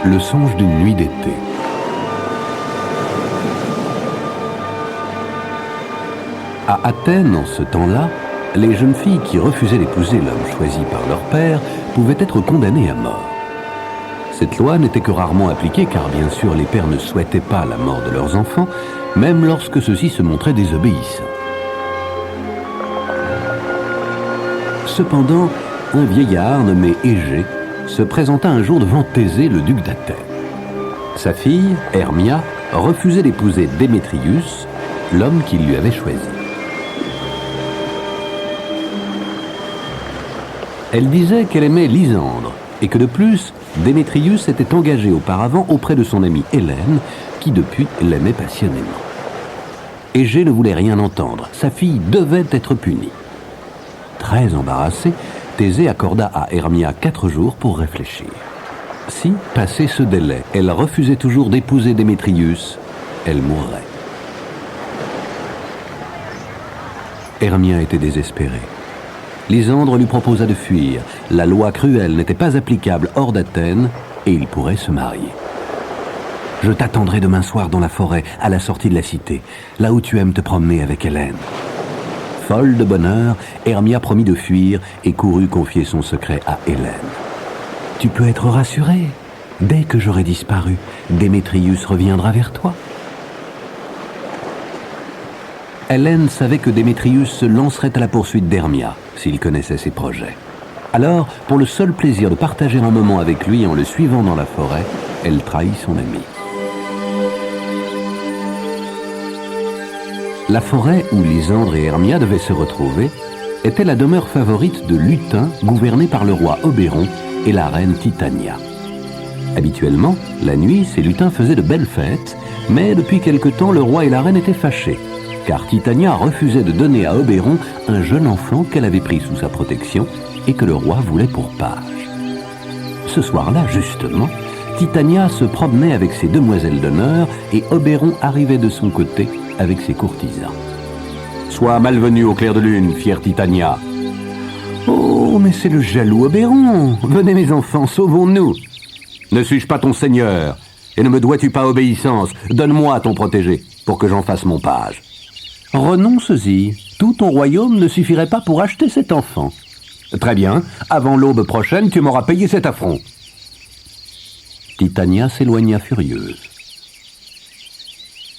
Le songe d'une nuit d'été. À Athènes, en ce temps-là, les jeunes filles qui refusaient d'épouser l'homme choisi par leur père pouvaient être condamnées à mort. Cette loi n'était que rarement appliquée car bien sûr les pères ne souhaitaient pas la mort de leurs enfants, même lorsque ceux-ci se montraient désobéissants. Cependant, un vieillard nommé Égée se présenta un jour devant Thésée, le duc d'Athènes. Sa fille, Hermia, refusait d'épouser Démétrius, l'homme qu'il lui avait choisi. Elle disait qu'elle aimait Lysandre et que de plus, Démétrius était engagé auparavant auprès de son amie Hélène, qui depuis l'aimait passionnément. Égée ne voulait rien entendre, sa fille devait être punie. Très embarrassée, Thésée accorda à Hermia 4 jours pour réfléchir. Si, passé ce délai, elle refusait toujours d'épouser Démétrius, elle mourrait. Hermia était désespérée. Lysandre lui proposa de fuir. La loi cruelle n'était pas applicable hors d'Athènes et ils pourraient se marier. « Je t'attendrai demain soir dans la forêt, à la sortie de la cité, là où tu aimes te promener avec Hélène. » Folle de bonheur, Hermia promit de fuir et courut confier son secret à Hélène. « Tu peux être rassurée. Dès que j'aurai disparu, Démétrius reviendra vers toi. » Hélène savait que Démétrius se lancerait à la poursuite d'Hermia s'il connaissait ses projets. Alors, pour le seul plaisir de partager un moment avec lui en le suivant dans la forêt, elle trahit son ami. La forêt où Lysandre et Hermia devaient se retrouver était la demeure favorite de Lutin, gouverné par le roi Obéron et la reine Titania. Habituellement, la nuit, ces lutins faisaient de belles fêtes, mais depuis quelque temps, le roi et la reine étaient fâchés, car Titania refusait de donner à Obéron un jeune enfant qu'elle avait pris sous sa protection et que le roi voulait pour page. Ce soir-là, justement, Titania se promenait avec ses demoiselles d'honneur et Obéron arrivait de son côté avec ses courtisans. « Sois malvenue au clair de lune, fière Titania. »« Oh, mais c'est le jaloux Obéron. Venez mes enfants, sauvons-nous. »« Ne suis-je pas ton seigneur? Et ne me dois-tu pas obéissance? Donne-moi ton protégé, pour que j'en fasse mon page. »« Renonce-y. Tout ton royaume ne suffirait pas pour acheter cet enfant. »« Très bien, avant l'aube prochaine, tu m'auras payé cet affront. » Titania s'éloigna furieuse.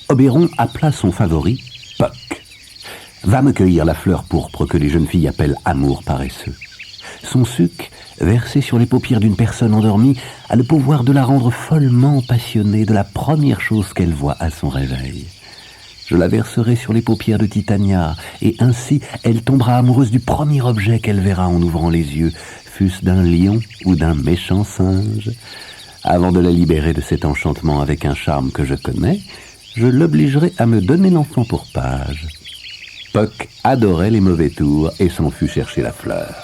Obéron appela son favori, Puck. « Va me cueillir la fleur pourpre que les jeunes filles appellent amour paresseux. Son suc, versé sur les paupières d'une personne endormie, a le pouvoir de la rendre follement passionnée de la première chose qu'elle voit à son réveil. Je la verserai sur les paupières de Titania, et ainsi elle tombera amoureuse du premier objet qu'elle verra en ouvrant les yeux, fût-ce d'un lion ou d'un méchant singe. Avant de la libérer de cet enchantement avec un charme que je connais, je l'obligerai à me donner l'enfant pour page. » Puck adorait les mauvais tours et s'en fut chercher la fleur.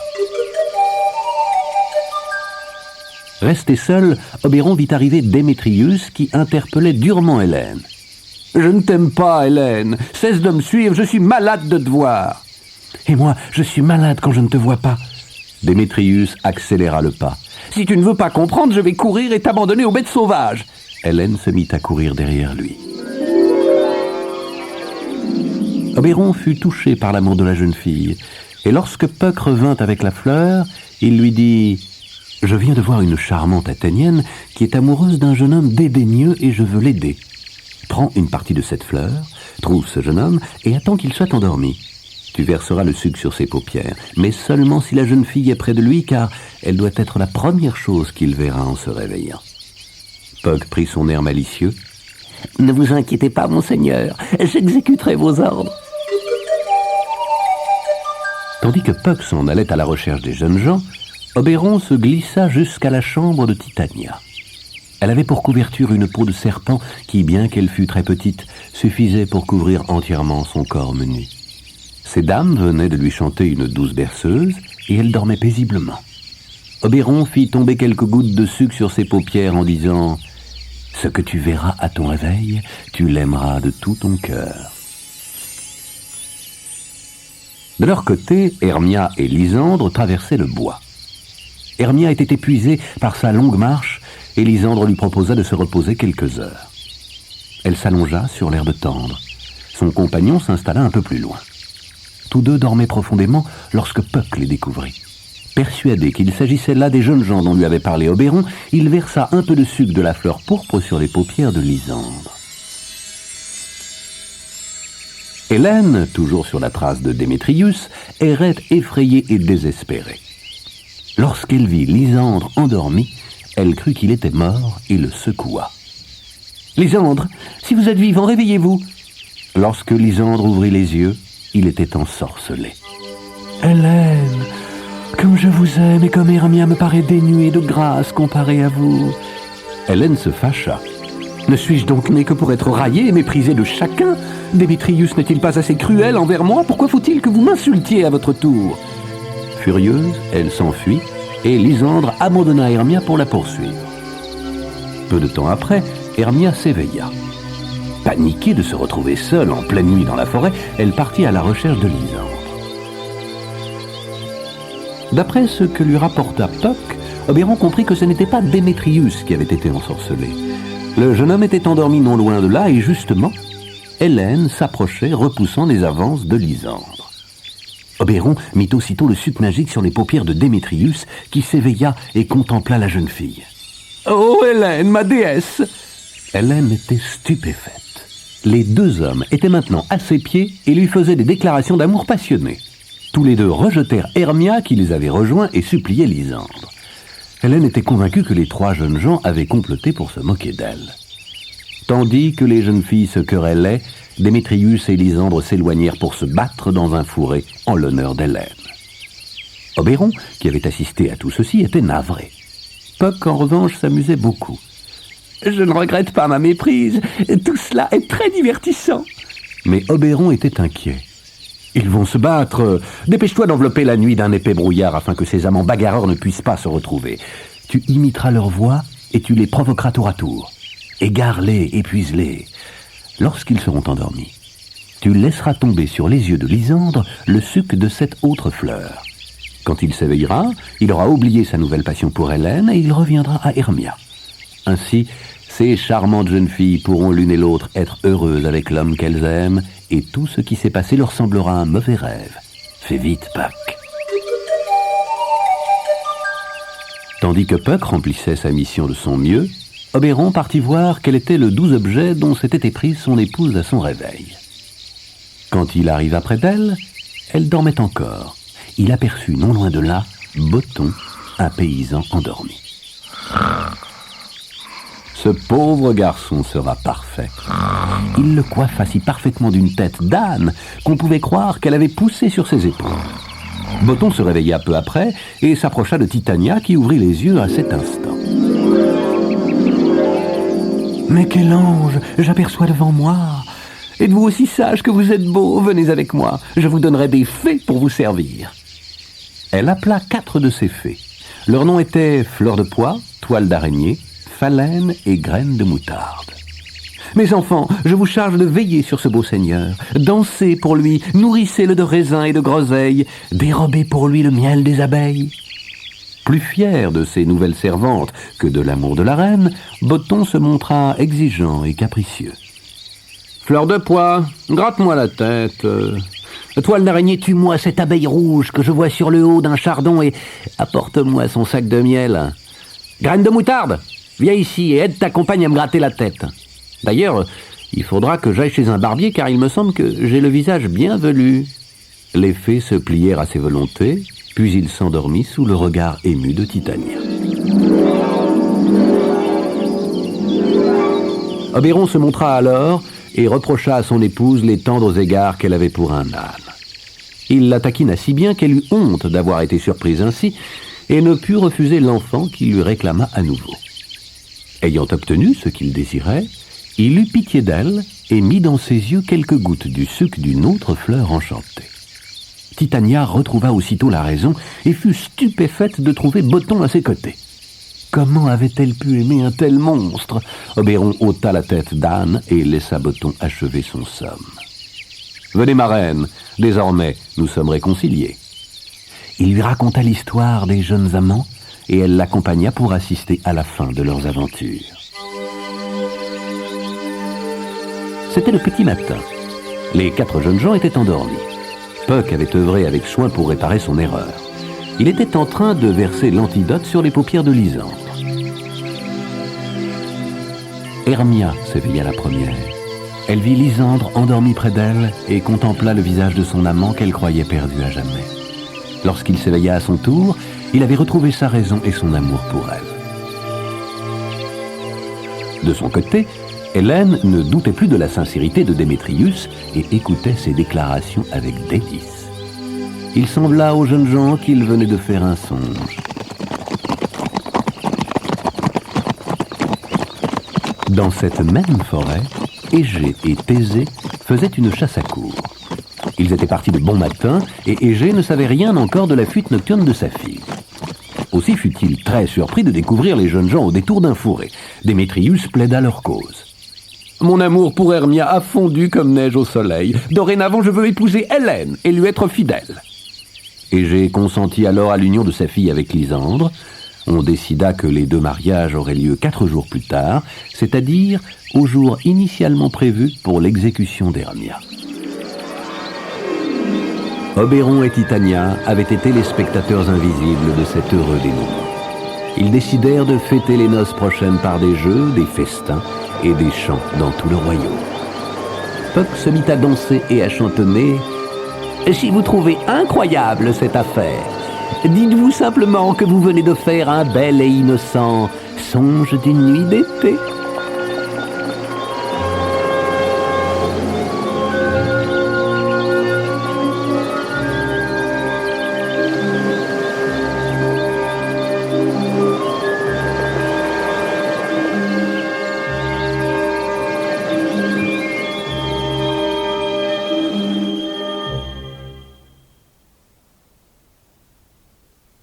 Resté seul, Obéron vit arriver Démétrius qui interpellait durement Hélène. « Je ne t'aime pas, Hélène. Cesse de me suivre, je suis malade de te voir. »« Et moi, je suis malade quand je ne te vois pas. » Démétrius accéléra le pas. « Si tu ne veux pas comprendre, je vais courir et t'abandonner aux bêtes sauvages. » Hélène se mit à courir derrière lui. Obéron fut touché par l'amour de la jeune fille, et lorsque Puck revint avec la fleur, il lui dit « Je viens de voir une charmante Athénienne qui est amoureuse d'un jeune homme dédaigneux et je veux l'aider. Prends une partie de cette fleur, trouve ce jeune homme et attends qu'il soit endormi. Tu verseras le suc sur ses paupières, mais seulement si la jeune fille est près de lui, car elle doit être la première chose qu'il verra en se réveillant. » Puck prit son air malicieux. « Ne vous inquiétez pas, monseigneur, j'exécuterai vos ordres. » Tandis que Puck s'en allait à la recherche des jeunes gens, Obéron se glissa jusqu'à la chambre de Titania. Elle avait pour couverture une peau de serpent qui, bien qu'elle fût très petite, suffisait pour couvrir entièrement son corps menu. Ces dames venaient de lui chanter une douce berceuse et elle dormait paisiblement. Obéron fit tomber quelques gouttes de sucre sur ses paupières en disant « Ce que tu verras à ton réveil, tu l'aimeras de tout ton cœur. » De leur côté, Hermia et Lysandre traversaient le bois. Hermia était épuisée par sa longue marche et Lysandre lui proposa de se reposer quelques heures. Elle s'allongea sur l'herbe tendre. Son compagnon s'installa un peu plus loin. Tous deux dormaient profondément lorsque Puck les découvrit. Persuadé qu'il s'agissait là des jeunes gens dont lui avait parlé Oberon, il versa un peu de sucre de la fleur pourpre sur les paupières de Lysandre. Hélène, toujours sur la trace de Démétrius, errait effrayée et désespérée. Lorsqu'elle vit Lysandre endormi, elle crut qu'il était mort et le secoua. « Lysandre, si vous êtes vivant, réveillez-vous !» Lorsque Lysandre ouvrit les yeux, il était ensorcelé. « Hélène, comme je vous aime et comme Hermia me paraît dénuée de grâce comparée à vous. » Hélène se fâcha. « Ne suis-je donc né que pour être raillée et méprisée de chacun ? Démétrius n'est-il pas assez cruel envers moi ? Pourquoi faut-il que vous m'insultiez à votre tour ?» Furieuse, elle s'enfuit et Lysandre abandonna Hermia pour la poursuivre. Peu de temps après, Hermia s'éveilla. Paniquée de se retrouver seule en pleine nuit dans la forêt, elle partit à la recherche de Lysandre. D'après ce que lui rapporta Puck, Oberon comprit que ce n'était pas Démétrius qui avait été ensorcelé. Le jeune homme était endormi non loin de là et justement, Hélène s'approchait, repoussant les avances de Lysandre. Oberon mit aussitôt le suc magique sur les paupières de Démétrius, qui s'éveilla et contempla la jeune fille. « Oh, Hélène, ma déesse !» Hélène était stupéfaite. Les deux hommes étaient maintenant à ses pieds et lui faisaient des déclarations d'amour passionnées. Tous les deux rejetèrent Hermia qui les avait rejoints et suppliaient Lysandre. Hélène était convaincue que les trois jeunes gens avaient comploté pour se moquer d'elle. Tandis que les jeunes filles se querellaient, Démétrius et Lysandre s'éloignèrent pour se battre dans un fourré en l'honneur d'Hélène. Oberon, qui avait assisté à tout ceci, était navré. Puck, en revanche, s'amusait beaucoup. « Je ne regrette pas ma méprise, tout cela est très divertissant. » Mais Oberon était inquiet. « Ils vont se battre. Dépêche-toi d'envelopper la nuit d'un épais brouillard afin que ces amants bagarreurs ne puissent pas se retrouver. Tu imiteras leur voix et tu les provoqueras tour à tour. Égare-les, épuise-les. Lorsqu'ils seront endormis, tu laisseras tomber sur les yeux de Lysandre le suc de cette autre fleur. Quand il s'éveillera, il aura oublié sa nouvelle passion pour Hélène et il reviendra à Hermia. Ainsi, ces charmantes jeunes filles pourront l'une et l'autre être heureuses avec l'homme qu'elles aiment et tout ce qui s'est passé leur semblera un mauvais rêve. Fais vite, Puck. » Tandis que Puck remplissait sa mission de son mieux, Oberon partit voir quel était le doux objet dont s'était éprise son épouse à son réveil. Quand il arriva près d'elle, elle dormait encore. Il aperçut non loin de là Botton, un paysan endormi. Ce pauvre garçon sera parfait. Il le coiffa si parfaitement d'une tête d'âne qu'on pouvait croire qu'elle avait poussé sur ses épaules. Botton se réveilla peu après et s'approcha de Titania qui ouvrit les yeux à cet instant. « Mais quel ange j'aperçois devant moi! Êtes-vous aussi sage que vous êtes beau? Venez avec moi, je vous donnerai des fées pour vous servir. » Elle appela 4 de ses fées. Leurs noms étaient Fleur de Pois, Toile d'Araignée, Phalène et Graine de Moutarde. « Mes enfants, je vous charge de veiller sur ce beau seigneur. Dansez pour lui, nourrissez-le de raisins et de groseilles, dérobez pour lui le miel des abeilles. » Plus fier de ses nouvelles servantes que de l'amour de la reine, Botton se montra exigeant et capricieux. « Fleur de Pois, gratte-moi la tête. Toile d'Araignée, tue-moi cette abeille rouge que je vois sur le haut d'un chardon et apporte-moi son sac de miel. Graine de Moutarde, viens ici et aide ta compagne à me gratter la tête. D'ailleurs, il faudra que j'aille chez un barbier car il me semble que j'ai le visage bien velu. » Les fées se plièrent à ses volontés, puis il s'endormit sous le regard ému de Titania. Oberon se montra alors et reprocha à son épouse les tendres égards qu'elle avait pour un âne. Il la taquina si bien qu'elle eut honte d'avoir été surprise ainsi et ne put refuser l'enfant qui lui réclama à nouveau. Ayant obtenu ce qu'il désirait, il eut pitié d'elle et mit dans ses yeux quelques gouttes du suc d'une autre fleur enchantée. Titania retrouva aussitôt la raison et fut stupéfaite de trouver Botton à ses côtés. Comment avait-elle pu aimer un tel monstre? Oberon ôta la tête d'âne et laissa Botton achever son somme. « Venez, ma reine, désormais nous sommes réconciliés. » Il lui raconta l'histoire des jeunes amants et elle l'accompagna pour assister à la fin de leurs aventures. C'était le petit matin. Les 4 jeunes gens étaient endormis. Puck avait œuvré avec soin pour réparer son erreur. Il était en train de verser l'antidote sur les paupières de Lysandre. Hermia s'éveilla la première. Elle vit Lysandre endormi près d'elle et contempla le visage de son amant qu'elle croyait perdu à jamais. Lorsqu'il s'éveilla à son tour, il avait retrouvé sa raison et son amour pour elle. De son côté, Hélène ne doutait plus de la sincérité de Démétrius et écoutait ses déclarations avec délice. Il sembla aux jeunes gens qu'ils venaient de faire un songe. Dans cette même forêt, Égée et Thésée faisaient une chasse à courre. Ils étaient partis de bon matin et Égée ne savait rien encore de la fuite nocturne de sa fille. Aussi fut-il très surpris de découvrir les jeunes gens au détour d'un fourré. Démétrius plaida leur cause. Mon amour pour Hermia a fondu comme neige au soleil. Dorénavant, je veux épouser Hélène et lui être fidèle. Égée consentit alors à l'union de sa fille avec Lysandre. On décida que les 2 mariages auraient lieu 4 jours plus tard, c'est-à-dire au jour initialement prévu pour l'exécution d'Hermia. Obéron et Titania avaient été les spectateurs invisibles de cet heureux dénouement. Ils décidèrent de fêter les noces prochaines par des jeux, des festins et des chants dans tout le royaume. Puck se mit à danser et à chantonner. Si vous trouvez incroyable cette affaire, dites-vous simplement que vous venez de faire un bel et innocent songe d'une nuit d'été.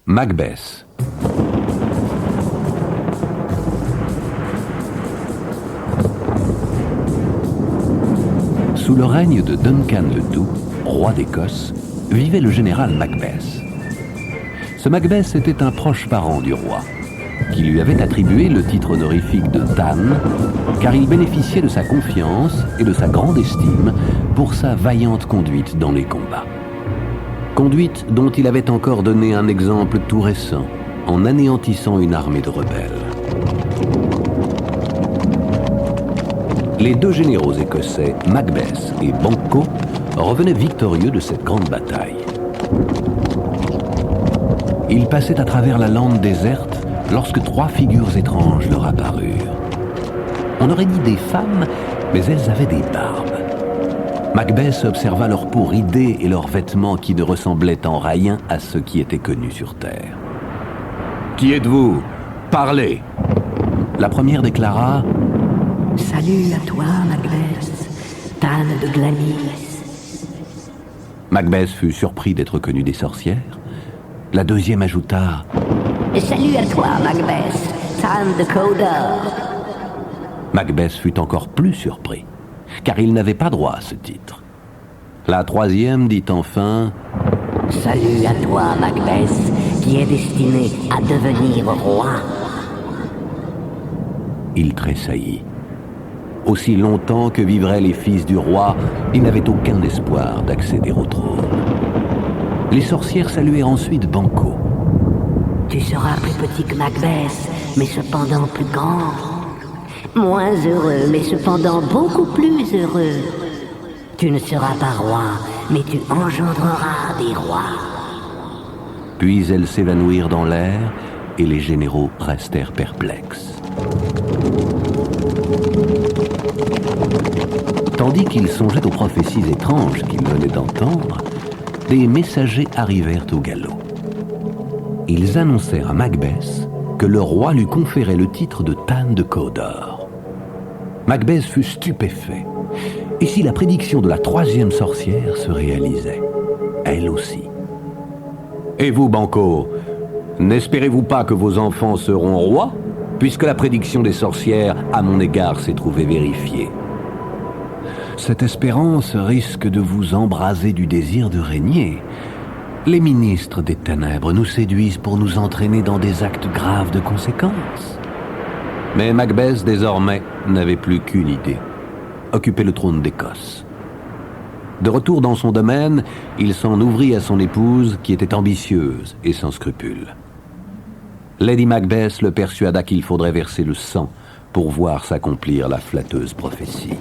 Macbeth. Sous le règne de Duncan le Doux, roi d'Écosse, vivait le général Macbeth. Ce Macbeth était un proche parent du roi, qui lui avait attribué le titre honorifique de Tan, car il bénéficiait de sa confiance et de sa grande estime pour sa vaillante conduite dans les combats. Conduite dont il avait encore donné un exemple tout récent, en anéantissant une armée de rebelles. Les 2 généraux écossais, Macbeth et Banquo, revenaient victorieux de cette grande bataille. Ils passaient à travers la lande déserte lorsque 3 figures étranges leur apparurent. On aurait dit des femmes, mais elles avaient des barbes. Macbeth observa leur peau ridée et leurs vêtements qui ne ressemblaient en rien à ceux qui étaient connus sur Terre. « Qui êtes-vous? Parlez !» La première déclara « Salut à toi, Macbeth, Tan de Glamis. » Macbeth fut surpris d'être connu des sorcières. La deuxième ajouta « Salut à toi, Macbeth, Tan de Cawdor. » Macbeth fut encore plus surpris, car il n'avait pas droit à ce titre. La troisième dit enfin « Salut à toi, Macbeth, qui est destiné à devenir roi. » Il tressaillit. Aussi longtemps que vivraient les fils du roi, il n'avait aucun espoir d'accéder au trône. Les sorcières saluèrent ensuite Banquo. « Tu seras plus petit que Macbeth, mais cependant plus grand. Moins heureux, mais cependant beaucoup plus heureux. Tu ne seras pas roi, mais tu engendreras des rois. » Puis elles s'évanouirent dans l'air et les généraux restèrent perplexes. Tandis qu'ils songeaient aux prophéties étranges qu'ils venaient d'entendre, des messagers arrivèrent au galop. Ils annoncèrent à Macbeth que le roi lui conférait le titre de Tan de Cawdor. Macbeth fut stupéfait. Et si la prédiction de la troisième sorcière se réalisait, elle aussi? Et vous, Banquo, n'espérez-vous pas que vos enfants seront rois, puisque la prédiction des sorcières à mon égard s'est trouvée vérifiée? Cette espérance risque de vous embraser du désir de régner. Les ministres des ténèbres nous séduisent pour nous entraîner dans des actes graves de conséquences. Mais Macbeth, désormais, n'avait plus qu'une idée. Occuper le trône d'Écosse. De retour dans son domaine, il s'en ouvrit à son épouse, qui était ambitieuse et sans scrupules. Lady Macbeth le persuada qu'il faudrait verser le sang pour voir s'accomplir la flatteuse prophétie.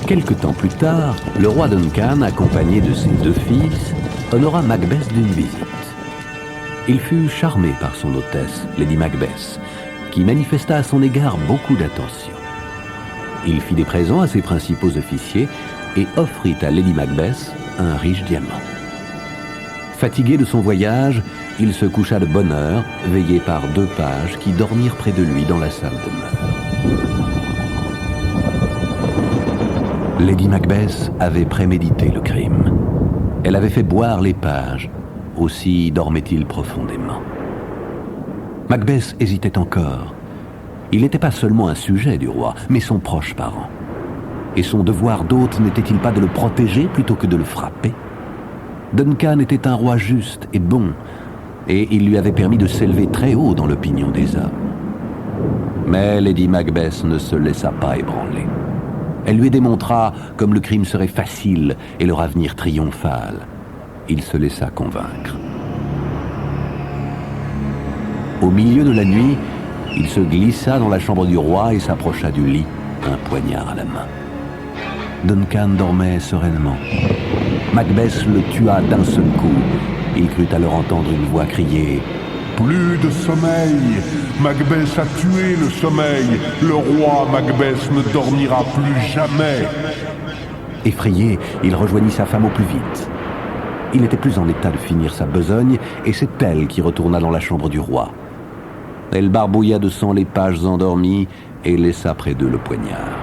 Quelque temps plus tard, le roi Duncan, accompagné de ses 2 fils, honora Macbeth d'une visite. Il fut charmé par son hôtesse, Lady Macbeth, qui manifesta à son égard beaucoup d'attention. Il fit des présents à ses principaux officiers et offrit à Lady Macbeth un riche diamant. Fatigué de son voyage, il se coucha de bonne heure, veillé par 2 pages qui dormirent près de lui dans la salle de demeure. Lady Macbeth avait prémédité le crime. Elle avait fait boire les pages, aussi dormait-il profondément. Macbeth hésitait encore. Il n'était pas seulement un sujet du roi, mais son proche parent. Et son devoir d'hôte n'était-il pas de le protéger plutôt que de le frapper? Duncan était un roi juste et bon, et il lui avait permis de s'élever très haut dans l'opinion des hommes. Mais Lady Macbeth ne se laissa pas ébranler. Elle lui démontra comme le crime serait facile et leur avenir triomphal. Il se laissa convaincre. Au milieu de la nuit, il se glissa dans la chambre du roi et s'approcha du lit, un poignard à la main. Duncan dormait sereinement. Macbeth le tua d'un seul coup. Il crut alors entendre une voix crier « Plus de sommeil! Macbeth a tué le sommeil! Le roi Macbeth ne dormira plus jamais !» Effrayé, il rejoignit sa femme au plus vite. Il n'était plus en état de finir sa besogne, et c'est elle qui retourna dans la chambre du roi. Elle barbouilla de sang les pages endormies et laissa près d'eux le poignard.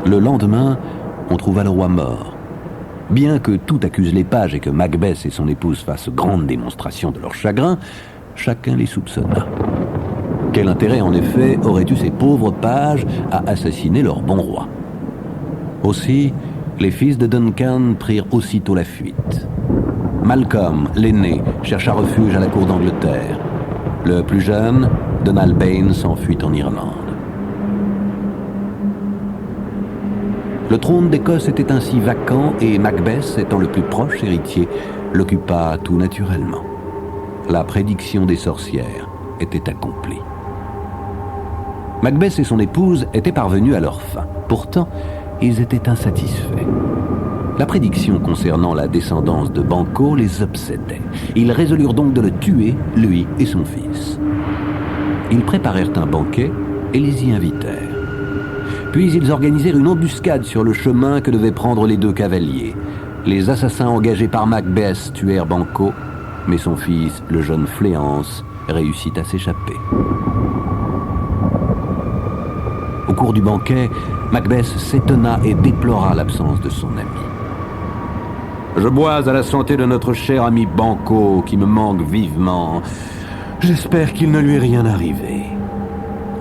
Le lendemain, on trouva le roi mort. Bien que tout accuse les pages et que Macbeth et son épouse fassent grande démonstration de leur chagrin, chacun les soupçonna. Quel intérêt, en effet, auraient eu ces pauvres pages à assassiner leur bon roi? Aussi, les fils de Duncan prirent aussitôt la fuite. Malcolm, l'aîné, chercha refuge à la cour d'Angleterre. Le plus jeune, Donald Bain, s'enfuit en Irlande. Le trône d'Écosse était ainsi vacant et Macbeth, étant le plus proche héritier, l'occupa tout naturellement. La prédiction des sorcières était accomplie. Macbeth et son épouse étaient parvenus à leur fin. Pourtant, ils étaient insatisfaits. La prédiction concernant la descendance de Banquo les obsédait. Ils résolurent donc de le tuer, lui et son fils. Ils préparèrent un banquet et les y invitèrent. Puis ils organisèrent une embuscade sur le chemin que devaient prendre les 2 cavaliers. Les assassins engagés par Macbeth tuèrent Banquo, mais son fils, le jeune Fléance, réussit à s'échapper. Au cours du banquet, Macbeth s'étonna et déplora l'absence de son ami. « Je bois à la santé de notre cher ami Banquo, qui me manque vivement. J'espère qu'il ne lui est rien arrivé. »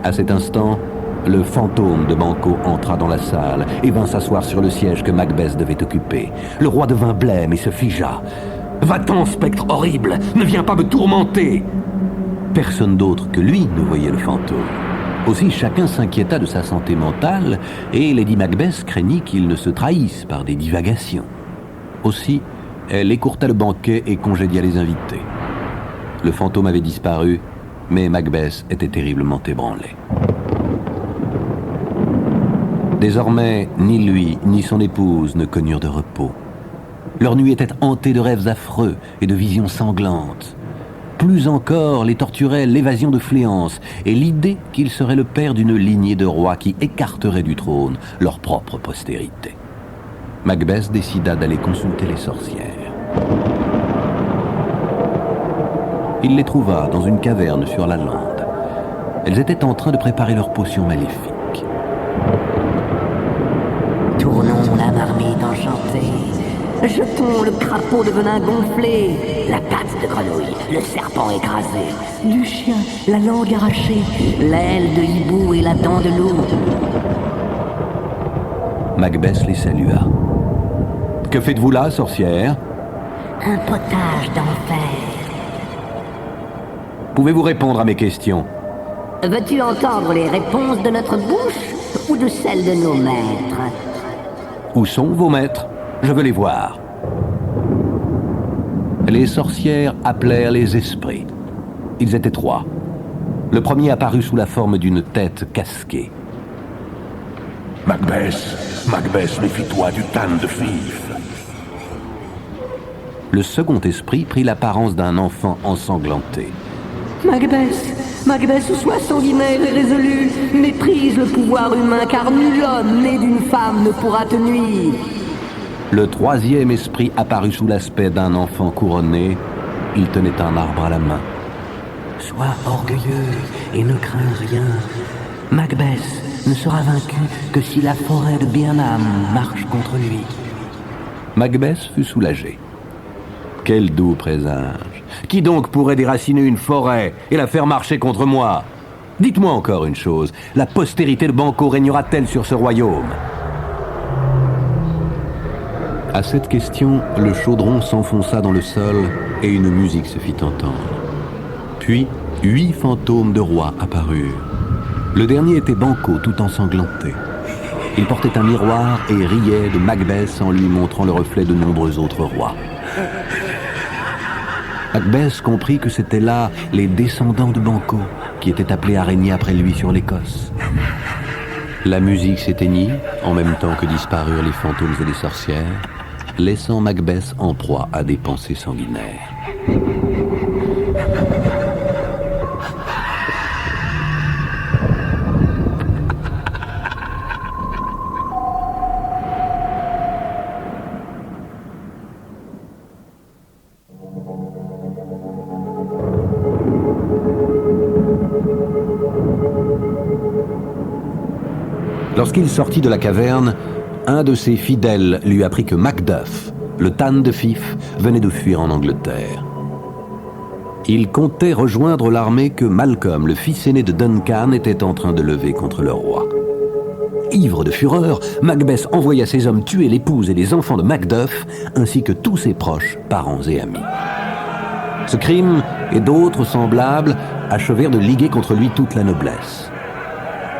À cet instant, le fantôme de Banquo entra dans la salle et vint s'asseoir sur le siège que Macbeth devait occuper. Le roi devint blême et se figea. « Va-t'en, spectre horrible! Ne viens pas me tourmenter !» Personne d'autre que lui ne voyait le fantôme. Aussi, chacun s'inquiéta de sa santé mentale et Lady Macbeth craignit qu'il ne se trahisse par des divagations. Aussi, elle écourta le banquet et congédia les invités. Le fantôme avait disparu, mais Macbeth était terriblement ébranlé. Désormais, ni lui, ni son épouse ne connurent de repos. Leur nuit était hantée de rêves affreux et de visions sanglantes. Plus encore, les torturait l'évasion de Fléance et l'idée qu'il serait le père d'une lignée de rois qui écarterait du trône leur propre postérité. Macbeth décida d'aller consulter les sorcières. Il les trouva dans une caverne sur la lande. Elles étaient en train de préparer leur potion maléfique. Tournons la marmite enchantée. Jetons le crapaud de venin gonflé, la patte de grenouille, le serpent écrasé, du chien, la langue arrachée, l'aile de hibou et la dent de loup. Macbeth les salua. « Que faites-vous là, sorcière ?»« Un potage d'enfer. » Pouvez-vous répondre à mes questions ? Veux-tu entendre les réponses de notre bouche ou de celles de nos maîtres ? Où sont vos maîtres ? Je veux les voir. Les sorcières appelèrent les esprits. Ils étaient 3. Le premier apparut sous la forme d'une tête casquée. Macbeth, méfie-toi du Tan de Fif. Le second esprit prit l'apparence d'un enfant ensanglanté. Macbeth, sois sanguinaire et résolu. Méprise le pouvoir humain, car nul homme né d'une femme ne pourra te nuire. Le troisième esprit apparut sous l'aspect d'un enfant couronné. Il tenait un arbre à la main. Sois orgueilleux et ne crains rien. Macbeth ne sera vaincu que si la forêt de Birnam marche contre lui. Macbeth fut soulagé. Quel doux présage! Qui donc pourrait déraciner une forêt et la faire marcher contre moi? Dites-moi encore une chose, la postérité de Banquo régnera-t-elle sur ce royaume? À cette question, le chaudron s'enfonça dans le sol et une musique se fit entendre. Puis, 8 fantômes de rois apparurent. Le dernier était Banquo, tout ensanglanté. Il portait un miroir et riait de Macbeth en lui montrant le reflet de nombreux autres rois. Macbeth comprit que c'étaient là les descendants de Banquo, qui étaient appelés à régner après lui sur l'Écosse. La musique s'éteignit, en même temps que disparurent les fantômes et les sorcières, laissant Macbeth en proie à des pensées sanguinaires. Lorsqu'il sortit de la caverne, un de ses fidèles lui apprit que Macduff, le Tan de Fif, venait de fuir en Angleterre. Il comptait rejoindre l'armée que Malcolm, le fils aîné de Duncan, était en train de lever contre le roi. Ivre de fureur, Macbeth envoya ses hommes tuer l'épouse et les enfants de Macduff, ainsi que tous ses proches, parents et amis. Ce crime et d'autres semblables achevèrent de liguer contre lui toute la noblesse.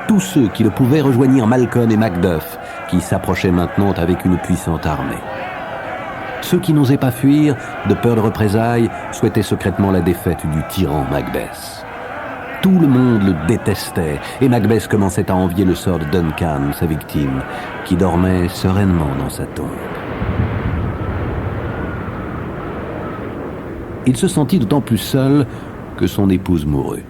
Tous ceux qui le pouvaient rejoignirent Malcolm et Macduff, qui s'approchaient maintenant avec une puissante armée. Ceux qui n'osaient pas fuir, de peur de représailles, souhaitaient secrètement la défaite du tyran Macbeth. Tout le monde le détestait, et Macbeth commençait à envier le sort de Duncan, sa victime, qui dormait sereinement dans sa tombe. Il se sentit d'autant plus seul que son épouse mourut.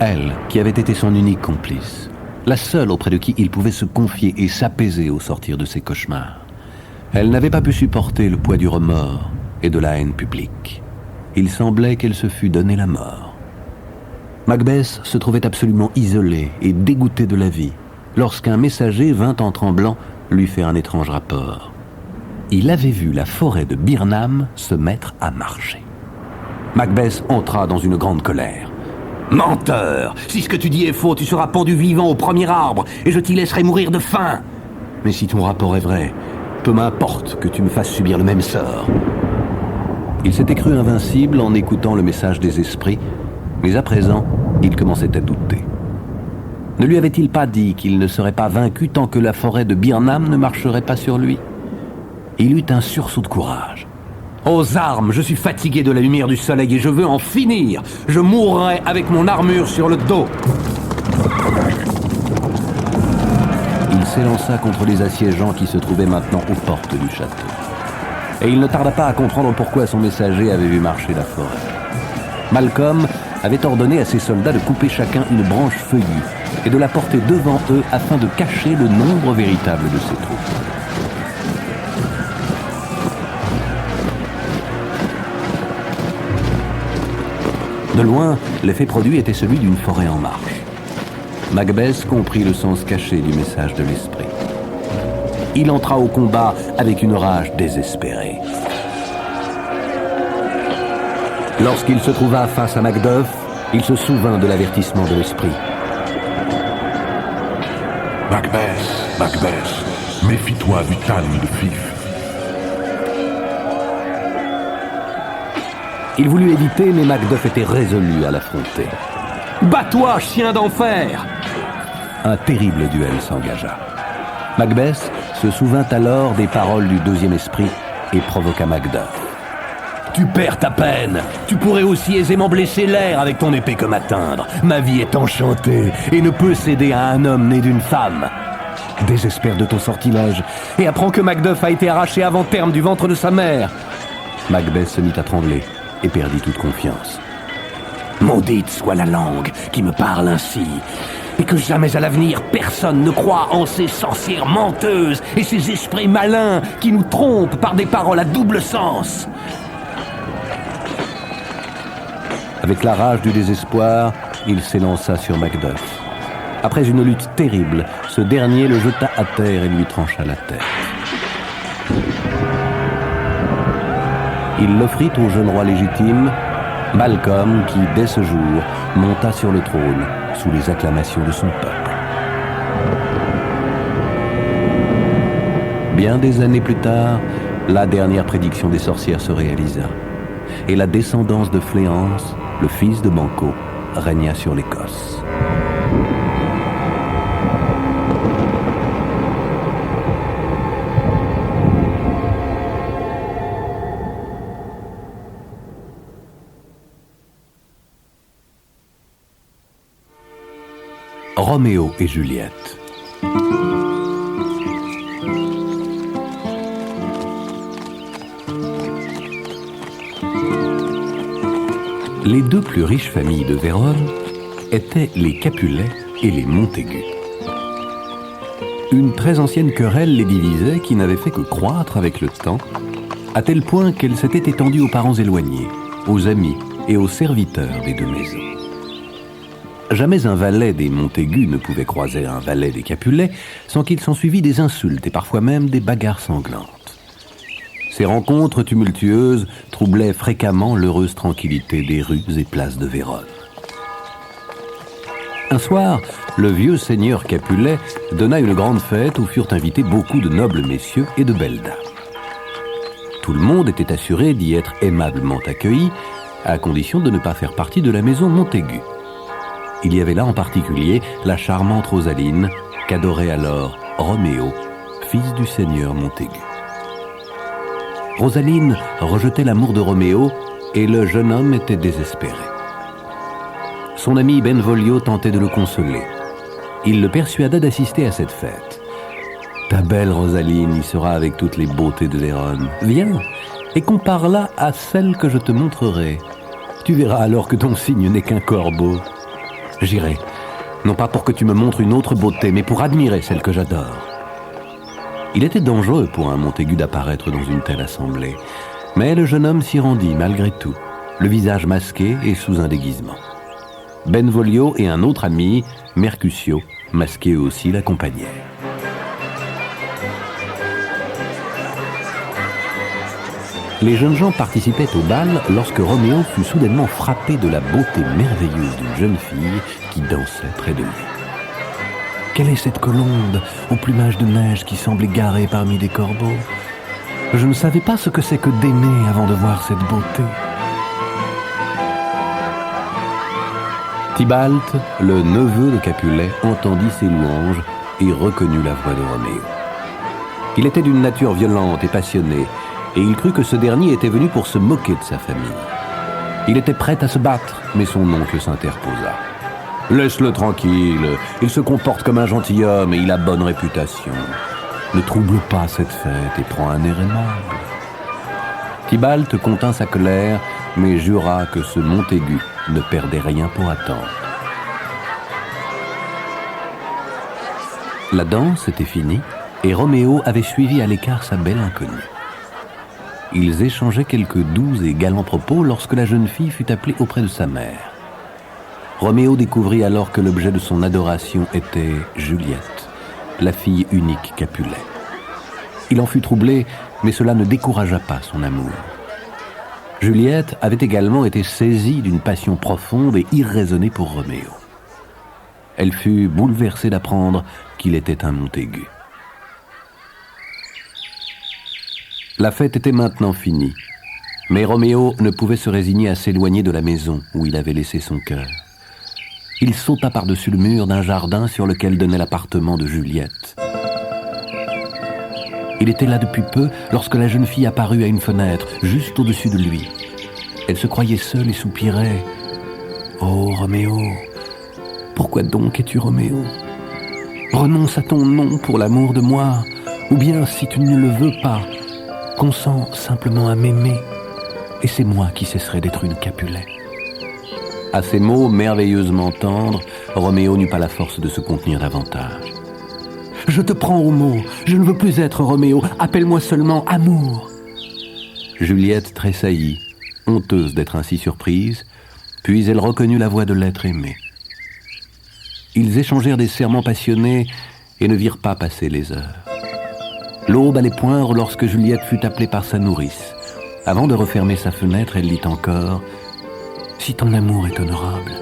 Elle, qui avait été son unique complice, la seule auprès de qui il pouvait se confier et s'apaiser au sortir de ses cauchemars. Elle n'avait pas pu supporter le poids du remords et de la haine publique. Il semblait qu'elle se fût donné la mort. Macbeth se trouvait absolument isolé et dégoûté de la vie, lorsqu'un messager vint en tremblant lui faire un étrange rapport. Il avait vu la forêt de Birnam se mettre à marcher. Macbeth entra dans une grande colère. « Menteur! Si ce que tu dis est faux, tu seras pendu vivant au premier arbre et je t'y laisserai mourir de faim. Mais si ton rapport est vrai, peu m'importe que tu me fasses subir le même sort. » Il s'était cru invincible en écoutant le message des esprits, mais à présent, il commençait à douter. Ne lui avait-il pas dit qu'il ne serait pas vaincu tant que la forêt de Birnam ne marcherait pas sur lui? Il eut un sursaut de courage. Aux armes, je suis fatigué de la lumière du soleil et je veux en finir. Je mourrai avec mon armure sur le dos. Il s'élança contre les assiégeants qui se trouvaient maintenant aux portes du château. Et il ne tarda pas à comprendre pourquoi son messager avait vu marcher la forêt. Malcolm avait ordonné à ses soldats de couper chacun une branche feuillue et de la porter devant eux afin de cacher le nombre véritable de ses troupes. De loin, l'effet produit était celui d'une forêt en marche. Macbeth comprit le sens caché du message de l'esprit. Il entra au combat avec une rage désespérée. Lorsqu'il se trouva face à Macduff, il se souvint de l'avertissement de l'esprit. Macbeth, Méfie-toi du Tann de Fif. Il voulut éviter, mais Macduff était résolu à l'affronter. « Bats-toi, chien d'enfer !» Un terrible duel s'engagea. Macbeth se souvint alors des paroles du deuxième esprit et provoqua Macduff. « Tu perds ta peine. Tu pourrais aussi aisément blesser l'air avec ton épée que m'atteindre. Ma vie est enchantée et ne peut céder à un homme né d'une femme. Désespère de ton sortilège et apprends que Macduff a été arraché avant terme du ventre de sa mère. » Macbeth se mit à trembler et perdit toute confiance. « Maudite soit la langue qui me parle ainsi, et que jamais à l'avenir personne ne croie en ces sorcières menteuses et ces esprits malins qui nous trompent par des paroles à double sens. » Avec la rage du désespoir, il s'élança sur Macduff. Après une lutte terrible, ce dernier le jeta à terre et lui trancha la tête. Il l'offrit au jeune roi légitime, Malcolm, qui, dès ce jour, monta sur le trône sous les acclamations de son peuple. Bien des années plus tard, la dernière prédiction des sorcières se réalisa, et la descendance de Fléance, le fils de Banquo, régna sur l'Écosse. Roméo et Juliette. Les deux plus riches familles de Vérone étaient les Capulet et les Montaigu. Une très ancienne querelle les divisait qui n'avait fait que croître avec le temps, à tel point qu'elle s'était étendue aux parents éloignés, aux amis et aux serviteurs des deux maisons. Jamais un valet des Montaigu ne pouvait croiser un valet des Capulet sans qu'il s'ensuivît des insultes et parfois même des bagarres sanglantes. Ces rencontres tumultueuses troublaient fréquemment l'heureuse tranquillité des rues et places de Vérone. Un soir, le vieux seigneur Capulet donna une grande fête où furent invités beaucoup de nobles messieurs et de belles dames. Tout le monde était assuré d'y être aimablement accueilli, à condition de ne pas faire partie de la maison Montaigu. Il y avait là en particulier la charmante Rosaline, qu'adorait alors Roméo, fils du seigneur Montaigu. Rosaline rejetait l'amour de Roméo et le jeune homme était désespéré. Son ami Benvolio tentait de le consoler. Il le persuada d'assister à cette fête. « Ta belle Rosaline y sera avec toutes les beautés de Vérone. Viens et compare-la à celle que je te montrerai. Tu verras alors que ton signe n'est qu'un corbeau. J'irai, non pas pour que tu me montres une autre beauté, mais pour admirer celle que j'adore. » Il était dangereux pour un Montaigu d'apparaître dans une telle assemblée, mais le jeune homme s'y rendit malgré tout, le visage masqué et sous un déguisement. Benvolio et un autre ami, Mercutio, masqué aussi, l'accompagnèrent. Les jeunes gens participaient au bal lorsque Roméo fut soudainement frappé de la beauté merveilleuse d'une jeune fille qui dansait près de lui. Quelle est cette colombe au plumage de neige qui semble égarée parmi des corbeaux? Je ne savais pas ce que c'est que d'aimer avant de voir cette beauté. Tybalt, le neveu de Capulet, entendit ces louanges et reconnut la voix de Roméo. Il était d'une nature violente et passionnée, et il crut que ce dernier était venu pour se moquer de sa famille. Il était prêt à se battre, mais son oncle s'interposa. « Laisse-le tranquille, il se comporte comme un gentilhomme et il a bonne réputation. Ne trouble pas cette fête et prends un air aimable. » Tybalt contint sa colère, mais jura que ce Montaigu ne perdait rien pour attendre. La danse était finie, et Roméo avait suivi à l'écart sa belle inconnue. Ils échangeaient quelques doux et galants propos lorsque la jeune fille fut appelée auprès de sa mère. Roméo découvrit alors que l'objet de son adoration était Juliette, la fille unique Capulet. Il en fut troublé, mais cela ne découragea pas son amour. Juliette avait également été saisie d'une passion profonde et irraisonnée pour Roméo. Elle fut bouleversée d'apprendre qu'il était un Montaigu. La fête était maintenant finie, mais Roméo ne pouvait se résigner à s'éloigner de la maison où il avait laissé son cœur. Il sauta par-dessus le mur d'un jardin sur lequel donnait l'appartement de Juliette. Il était là depuis peu lorsque la jeune fille apparut à une fenêtre, juste au-dessus de lui. Elle se croyait seule et soupirait. « Oh, Roméo, pourquoi donc es-tu Roméo? Renonce à ton nom pour l'amour de moi, ou bien, si tu ne le veux pas, consens simplement à m'aimer, et c'est moi qui cesserai d'être une Capulet. » À ces mots merveilleusement tendres, Roméo n'eut pas la force de se contenir davantage. « Je te prends au mot, je ne veux plus être Roméo, appelle-moi seulement Amour. » Juliette tressaillit, honteuse d'être ainsi surprise, puis elle reconnut la voix de l'être aimé. Ils échangèrent des serments passionnés et ne virent pas passer les heures. L'aube allait poindre lorsque Juliette fut appelée par sa nourrice. Avant de refermer sa fenêtre, elle lit encore « Si ton amour est honorable,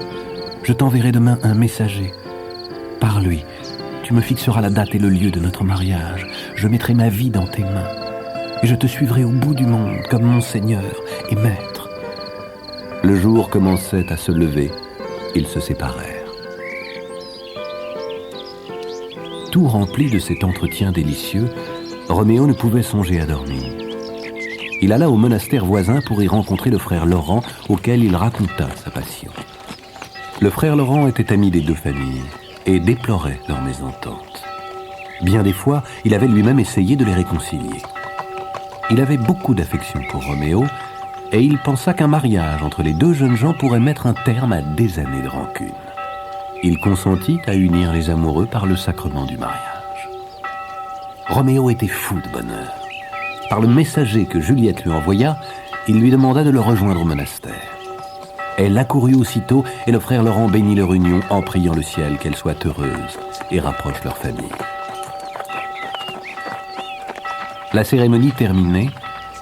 je t'enverrai demain un messager. Par lui, tu me fixeras la date et le lieu de notre mariage. Je mettrai ma vie dans tes mains. Et je te suivrai au bout du monde comme mon Seigneur et Maître. » Le jour commençait à se lever. Ils se séparèrent. Tout rempli de cet entretien délicieux, Roméo ne pouvait songer à dormir. Il alla au monastère voisin pour y rencontrer le frère Laurent, auquel il raconta sa passion. Le frère Laurent était ami des deux familles et déplorait leur mésentente. Bien des fois, il avait lui-même essayé de les réconcilier. Il avait beaucoup d'affection pour Roméo et il pensa qu'un mariage entre les deux jeunes gens pourrait mettre un terme à des années de rancune. Il consentit à unir les amoureux par le sacrement du mariage. Roméo était fou de bonheur. Par le messager que Juliette lui envoya, il lui demanda de le rejoindre au monastère. Elle accourut aussitôt et le frère Laurent bénit leur union en priant le ciel qu'elle soit heureuse et rapproche leur famille. La cérémonie terminée,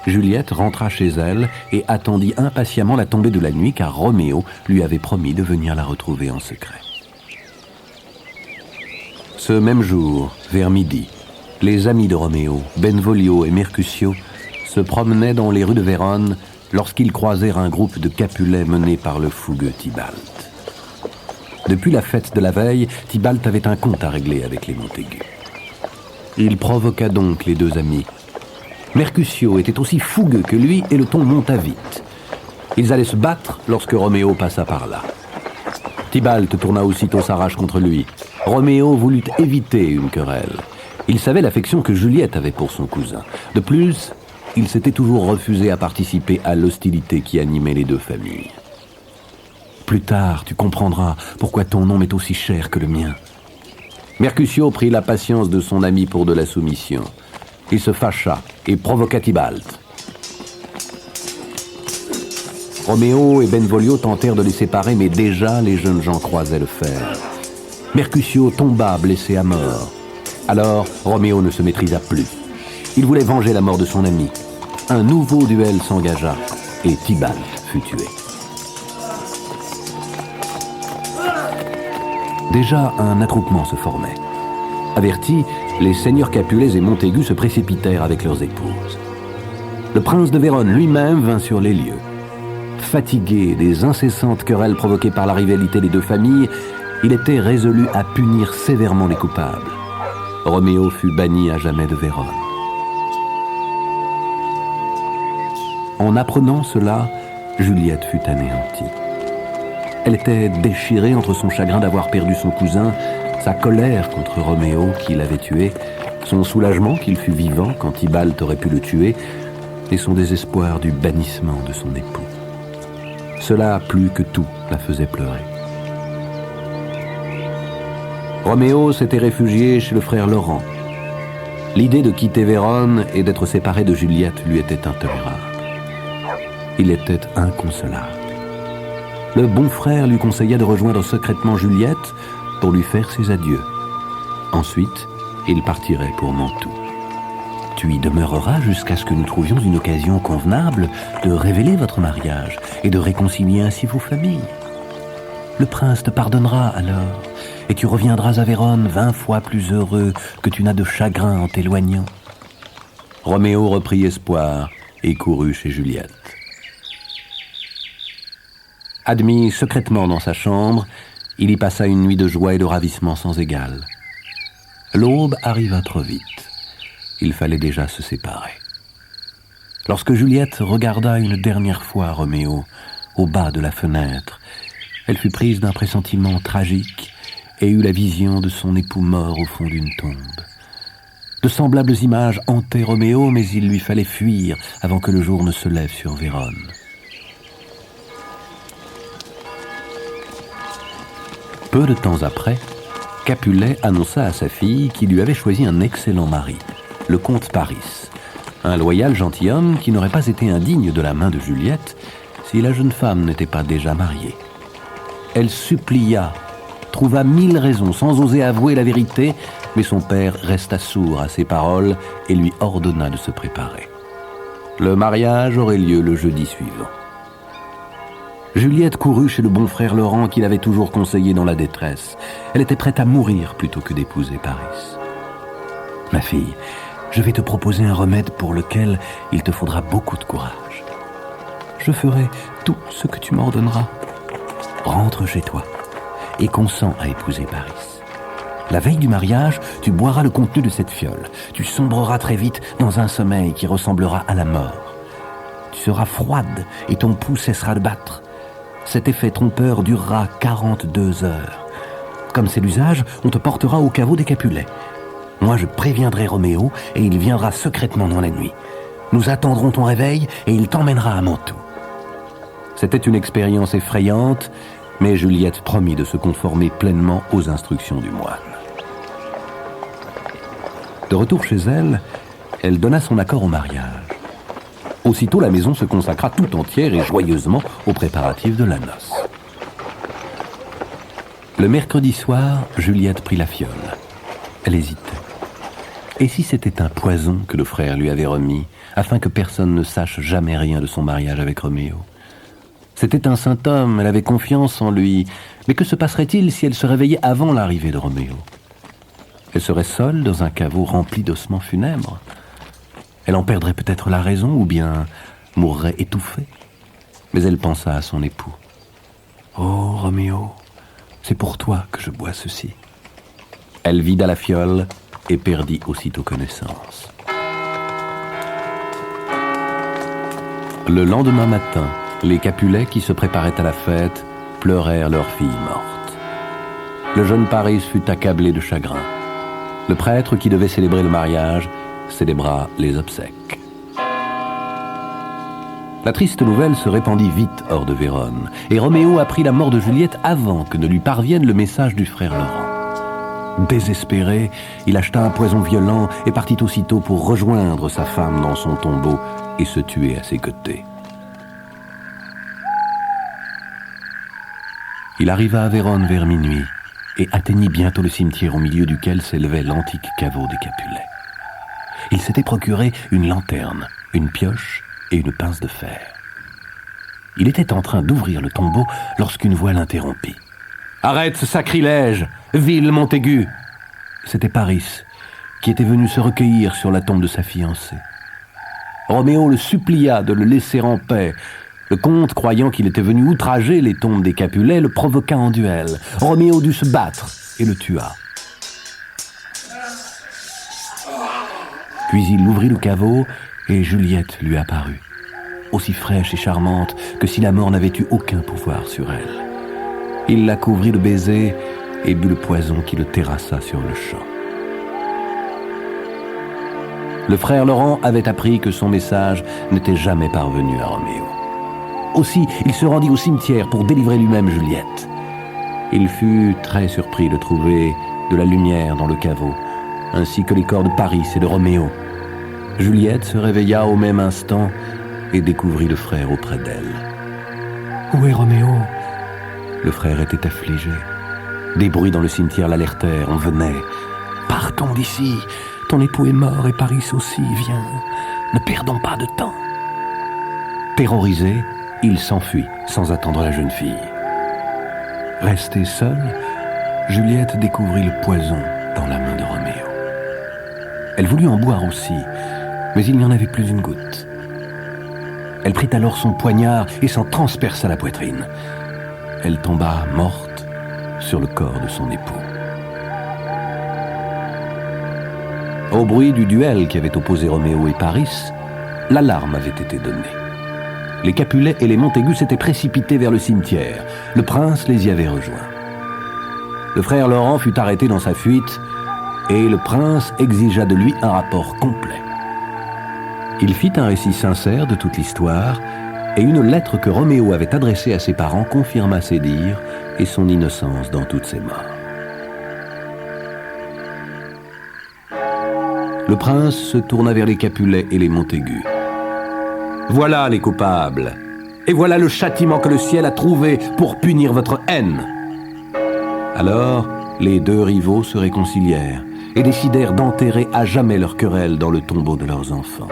Juliette rentra chez elle et attendit impatiemment la tombée de la nuit car Roméo lui avait promis de venir la retrouver en secret. Ce même jour, vers midi, les amis de Roméo, Benvolio et Mercutio, se promenaient dans les rues de Vérone lorsqu'ils croisèrent un groupe de Capulets mené par le fougueux Tybalt. Depuis la fête de la veille, Tybalt avait un compte à régler avec les Montaigu. Il provoqua donc les deux amis. Mercutio était aussi fougueux que lui et le ton monta vite. Ils allaient se battre lorsque Roméo passa par là. Tybalt tourna aussitôt sa rage contre lui. Roméo voulut éviter une querelle. Il savait l'affection que Juliette avait pour son cousin. De plus, il s'était toujours refusé à participer à l'hostilité qui animait les deux familles. Plus tard, tu comprendras pourquoi ton nom m'est aussi cher que le mien. Mercutio prit la patience de son ami pour de la soumission. Il se fâcha et provoqua Tybalt. Roméo et Benvolio tentèrent de les séparer, mais déjà les jeunes gens croisaient le fer. Mercutio tomba blessé à mort. Alors, Roméo ne se maîtrisa plus. Il voulait venger la mort de son ami. Un nouveau duel s'engagea et Tybalt fut tué. Déjà, un attroupement se formait. Avertis, les seigneurs Capulets et Montaigu se précipitèrent avec leurs épouses. Le prince de Vérone lui-même vint sur les lieux. Fatigué des incessantes querelles provoquées par la rivalité des deux familles, il était résolu à punir sévèrement les coupables. Roméo fut banni à jamais de Vérone. En apprenant cela, Juliette fut anéantie. Elle était déchirée entre son chagrin d'avoir perdu son cousin, sa colère contre Roméo qui l'avait tué, son soulagement qu'il fut vivant quand Tybalt aurait pu le tuer, et son désespoir du bannissement de son époux. Cela, plus que tout, la faisait pleurer. Roméo s'était réfugié chez le frère Laurent. L'idée de quitter Vérone et d'être séparé de Juliette lui était intolérable. Il était inconsolable. Le bon frère lui conseilla de rejoindre secrètement Juliette pour lui faire ses adieux. Ensuite, il partirait pour Mantoue. Tu y demeureras jusqu'à ce que nous trouvions une occasion convenable de révéler votre mariage et de réconcilier ainsi vos familles. Le prince te pardonnera alors, et tu reviendras à Vérone 20 fois plus heureux que tu n'as de chagrin en t'éloignant. Roméo reprit espoir et courut chez Juliette. Admis secrètement dans sa chambre, il y passa une nuit de joie et de ravissement sans égal. L'aube arriva trop vite. Il fallait déjà se séparer. Lorsque Juliette regarda une dernière fois Roméo au bas de la fenêtre, elle fut prise d'un pressentiment tragique et eut la vision de son époux mort au fond d'une tombe. De semblables images hantaient Roméo, mais il lui fallait fuir avant que le jour ne se lève sur Vérone. Peu de temps après, Capulet annonça à sa fille qu'il lui avait choisi un excellent mari, le comte Paris, un loyal gentilhomme qui n'aurait pas été indigne de la main de Juliette si la jeune femme n'était pas déjà mariée. Elle supplia, trouva 1000 raisons sans oser avouer la vérité, mais son père resta sourd à ses paroles et lui ordonna de se préparer. Le mariage aurait lieu le jeudi suivant. Juliette courut chez le bon frère Laurent qui l'avait toujours conseillé dans la détresse. Elle était prête à mourir plutôt que d'épouser Paris. « Ma fille, je vais te proposer un remède pour lequel il te faudra beaucoup de courage. Je ferai tout ce que tu m'ordonneras. Rentre chez toi et consens à épouser Paris. La veille du mariage, tu boiras le contenu de cette fiole. Tu sombreras très vite dans un sommeil qui ressemblera à la mort. Tu seras froide et ton pouls cessera de battre. Cet effet trompeur durera 42 heures. Comme c'est l'usage, on te portera au caveau des Capulets. Moi, je préviendrai Roméo et il viendra secrètement dans la nuit. Nous attendrons ton réveil et il t'emmènera à Mantoue. » C'était une expérience effrayante, mais Juliette promit de se conformer pleinement aux instructions du moine. De retour chez elle, elle donna son accord au mariage. Aussitôt, la maison se consacra tout entière et joyeusement aux préparatifs de la noce. Le mercredi soir, Juliette prit la fiole. Elle hésitait. Et si c'était un poison que le frère lui avait remis, afin que personne ne sache jamais rien de son mariage avec Roméo? C'était un saint homme, elle avait confiance en lui. Mais que se passerait-il si elle se réveillait avant l'arrivée de Roméo? Elle serait seule dans un caveau rempli d'ossements funèbres. Elle en perdrait peut-être la raison ou bien mourrait étouffée. Mais elle pensa à son époux. « Oh, Roméo, c'est pour toi que je bois ceci. » Elle vida la fiole et perdit aussitôt connaissance. Le lendemain matin, les Capulets qui se préparaient à la fête pleurèrent leur fille morte. Le jeune Paris fut accablé de chagrin. Le prêtre qui devait célébrer le mariage célébra les obsèques. La triste nouvelle se répandit vite hors de Vérone, et Roméo apprit la mort de Juliette avant que ne lui parvienne le message du frère Laurent. Désespéré, il acheta un poison violent et partit aussitôt pour rejoindre sa femme dans son tombeau et se tuer à ses côtés. Il arriva à Vérone vers minuit et atteignit bientôt le cimetière au milieu duquel s'élevait l'antique caveau des Capulets. Il s'était procuré une lanterne, une pioche et une pince de fer. Il était en train d'ouvrir le tombeau lorsqu'une voix l'interrompit. « Arrête ce sacrilège, vil Montaigu !» C'était Paris, qui était venu se recueillir sur la tombe de sa fiancée. Roméo le supplia de le laisser en paix. Le comte, croyant qu'il était venu outrager les tombes des Capulets, le provoqua en duel. Roméo dut se battre et le tua. Puis il ouvrit le caveau et Juliette lui apparut, aussi fraîche et charmante que si la mort n'avait eu aucun pouvoir sur elle. Il la couvrit de baisers et but le poison qui le terrassa sur le champ. Le frère Laurent avait appris que son message n'était jamais parvenu à Roméo. Aussi, il se rendit au cimetière pour délivrer lui-même Juliette. Il fut très surpris de trouver de la lumière dans le caveau, ainsi que les corps de Paris et de Roméo. Juliette se réveilla au même instant et découvrit le frère auprès d'elle. « Où est Roméo ?» Le frère était affligé. Des bruits dans le cimetière l'alertèrent, on venait. « Partons d'ici, ton époux est mort et Paris aussi, viens, ne perdons pas de temps. » Terrorisé, il s'enfuit sans attendre la jeune fille. Restée seule, Juliette découvrit le poison dans la main de Roméo. Elle voulut en boire aussi, Mais il n'y en avait plus une goutte. Elle prit alors son poignard et s'en transperça la poitrine. Elle tomba morte sur le corps de son époux. Au bruit du duel qui avait opposé Roméo et Paris, l'alarme avait été donnée. Les Capulet et les Montaigu s'étaient précipités vers le cimetière. Le prince les y avait rejoints. Le frère Laurent fut arrêté dans sa fuite et le prince exigea de lui un rapport complet. Il fit un récit sincère de toute l'histoire et une lettre que Roméo avait adressée à ses parents confirma ses dires et son innocence dans toutes ses morts. Le prince se tourna vers les Capulet et les Montaigu. « Voilà les coupables, et voilà le châtiment que le ciel a trouvé pour punir votre haine. » Alors, les deux rivaux se réconcilièrent et décidèrent d'enterrer à jamais leur querelle dans le tombeau de leurs enfants.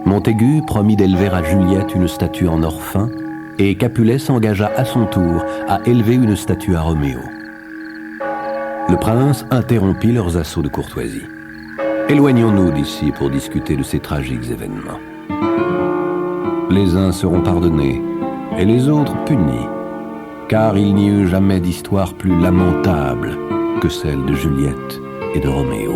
Montaigu promit d'élever à Juliette une statue en or fin, et Capulet s'engagea à son tour à élever une statue à Roméo. Le prince interrompit leurs assauts de courtoisie. Éloignons-nous d'ici pour discuter de ces tragiques événements. Les uns seront pardonnés et les autres punis, car il n'y eut jamais d'histoire plus lamentable que celle de Juliette et de Roméo.